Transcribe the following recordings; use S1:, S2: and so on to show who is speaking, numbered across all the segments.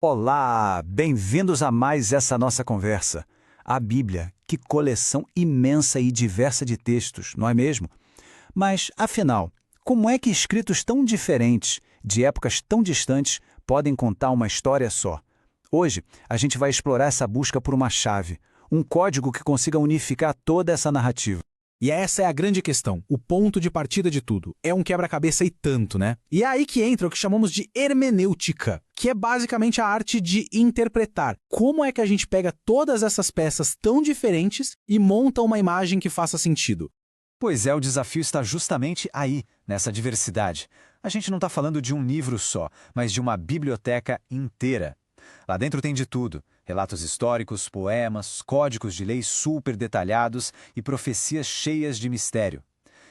S1: Olá, bem-vindos a mais essa nossa conversa. A Bíblia, que coleção imensa e diversa de textos, não é mesmo? Mas, afinal, como é que escritos tão diferentes, de épocas tão distantes, podem contar uma história só? Hoje, a gente vai explorar essa busca por uma chave, um código que consiga unificar toda essa narrativa.
S2: E essa é a grande questão, o ponto de partida de tudo. É um quebra-cabeça e tanto, né? E é aí que entra o que chamamos de hermenêutica, que é basicamente a arte de interpretar. Como é que a gente pega todas essas peças tão diferentes e monta uma imagem que faça sentido?
S1: Pois é, o desafio está justamente aí, nessa diversidade. A gente não está falando de um livro só, mas de uma biblioteca inteira. Lá dentro tem de tudo: relatos históricos, poemas, códigos de leis super detalhados e profecias cheias de mistério.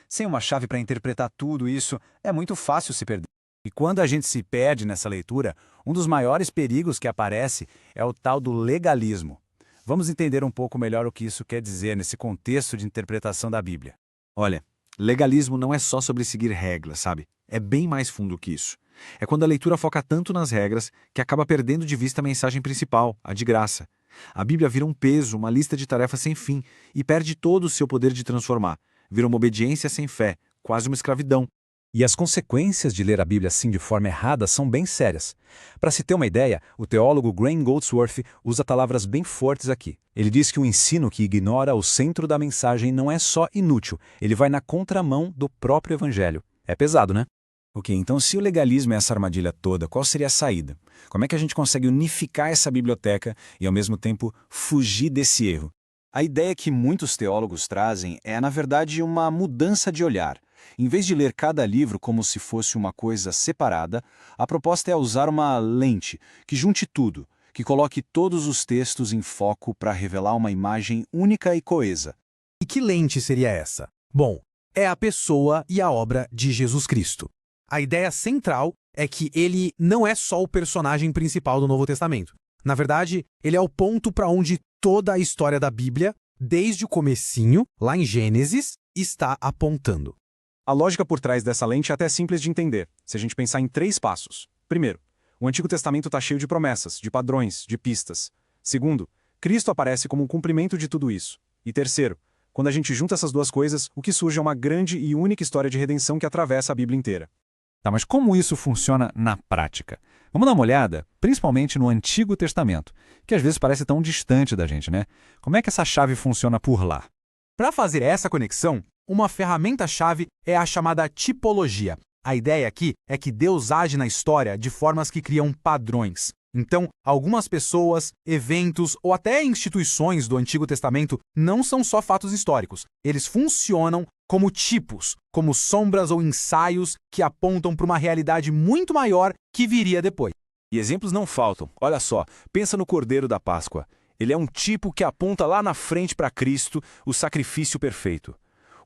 S1: Sem uma chave para interpretar tudo isso, é muito fácil se perder. E quando a gente se perde nessa leitura, um dos maiores perigos que aparece é o tal do legalismo. Vamos entender um pouco melhor o que isso quer dizer nesse contexto de interpretação da Bíblia.
S3: Olha, legalismo não é só sobre seguir regras, sabe? É bem mais fundo que isso. É quando a leitura foca tanto nas regras que acaba perdendo de vista a mensagem principal, a de graça. A Bíblia vira um peso, uma lista de tarefas sem fim, e perde todo o seu poder de transformar. Vira uma obediência sem fé, quase uma escravidão.
S4: E as consequências de ler a Bíblia assim de forma errada são bem sérias. Para se ter uma ideia, o teólogo Graham Goldsworth usa palavras bem fortes aqui. Ele diz que o ensino que ignora o centro da mensagem não é só inútil, ele vai na contramão do próprio evangelho. É pesado, né?
S1: Ok, então se o legalismo é essa armadilha toda, qual seria a saída? Como é que a gente consegue unificar essa biblioteca e, ao mesmo tempo, fugir desse erro? A ideia que muitos teólogos trazem é, na verdade, uma mudança de olhar. Em vez de ler cada livro como se fosse uma coisa separada, a proposta é usar uma lente que junte tudo, que coloque todos os textos em foco para revelar uma imagem única e coesa.
S2: E que lente seria essa? Bom, é a pessoa e a obra de Jesus Cristo. A ideia central é que ele não é só o personagem principal do Novo Testamento. Na verdade, ele é o ponto para onde toda a história da Bíblia, desde o comecinho, lá em Gênesis, está apontando.
S5: A lógica por trás dessa lente é até simples de entender, se a gente pensar em 3 passos. Primeiro, o Antigo Testamento está cheio de promessas, de padrões, de pistas. Segundo, Cristo aparece como um cumprimento de tudo isso. E terceiro, quando a gente junta essas duas coisas, o que surge é uma grande e única história de redenção que atravessa a Bíblia inteira.
S4: Tá, mas como isso funciona na prática? Vamos dar uma olhada, principalmente no Antigo Testamento, que às vezes parece tão distante da gente, né? Como é que essa chave funciona por lá?
S2: Para fazer essa conexão, uma ferramenta-chave é a chamada tipologia. A ideia aqui é que Deus age na história de formas que criam padrões. Então, algumas pessoas, eventos ou até instituições do Antigo Testamento não são só fatos históricos. Eles funcionam como tipos, como sombras ou ensaios que apontam para uma realidade muito maior que viria depois.
S5: E exemplos não faltam. Olha só, pensa no Cordeiro da Páscoa. Ele é um tipo que aponta lá na frente para Cristo, o sacrifício perfeito.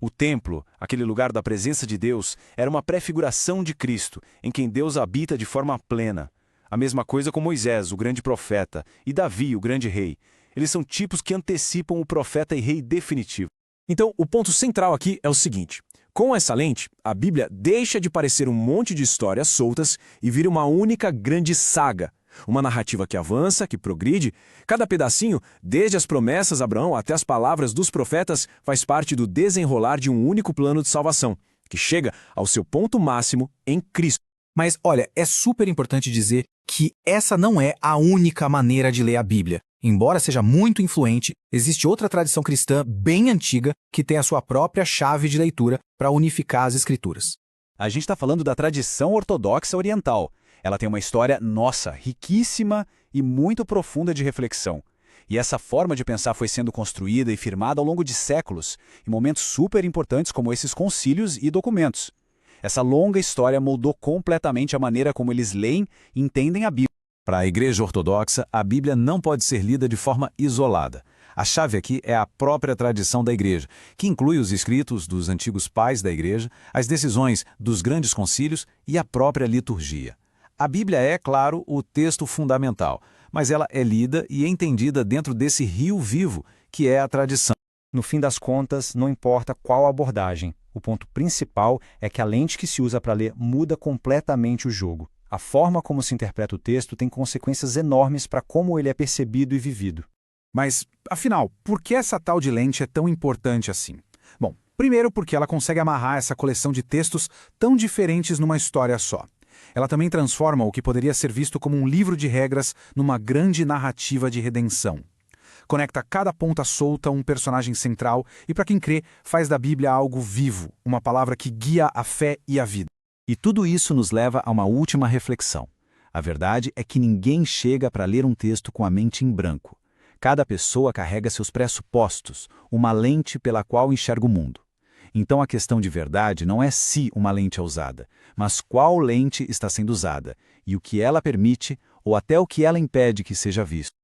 S5: O templo, aquele lugar da presença de Deus, era uma prefiguração de Cristo, em quem Deus habita de forma plena. A mesma coisa com Moisés, o grande profeta, e Davi, o grande rei. Eles são tipos que antecipam o profeta e rei definitivo.
S6: Então, o ponto central aqui é o seguinte: com essa lente, a Bíblia deixa de parecer um monte de histórias soltas e vira uma única grande saga. Uma narrativa que avança, que progride. Cada pedacinho, desde as promessas de Abraão até as palavras dos profetas, faz parte do desenrolar de um único plano de salvação, que chega ao seu ponto máximo em Cristo.
S2: Mas, olha, é super importante dizer que essa não é a única maneira de ler a Bíblia. Embora seja muito influente, existe outra tradição cristã bem antiga que tem a sua própria chave de leitura para unificar as Escrituras.
S1: A gente está falando da tradição ortodoxa oriental. Ela tem uma história, nossa, riquíssima e muito profunda de reflexão. E essa forma de pensar foi sendo construída e firmada ao longo de séculos, em momentos super importantes como esses concílios e documentos. Essa longa história moldou completamente a maneira como eles leem e entendem a Bíblia. Para a Igreja Ortodoxa, a Bíblia não pode ser lida de forma isolada. A chave aqui é a própria tradição da Igreja, que inclui os escritos dos antigos pais da Igreja, as decisões dos grandes concílios e a própria liturgia. A Bíblia é, claro, o texto fundamental, mas ela é lida e entendida dentro desse rio vivo que é a tradição.
S7: No fim das contas, não importa qual abordagem. O ponto principal é que a lente que se usa para ler muda completamente o jogo. A forma como se interpreta o texto tem consequências enormes para como ele é percebido e vivido.
S2: Mas, afinal, por que essa tal de lente é tão importante assim? Bom, primeiro porque ela consegue amarrar essa coleção de textos tão diferentes numa história só. Ela também transforma o que poderia ser visto como um livro de regras numa grande narrativa de redenção. Conecta cada ponta solta a um personagem central e, para quem crê, faz da Bíblia algo vivo, uma palavra que guia a fé e a vida.
S4: E tudo isso nos leva a uma última reflexão. A verdade é que ninguém chega para ler um texto com a mente em branco. Cada pessoa carrega seus pressupostos, uma lente pela qual enxerga o mundo. Então a questão de verdade não é se uma lente é usada, mas qual lente está sendo usada, e o que ela permite ou até o que ela impede que seja visto.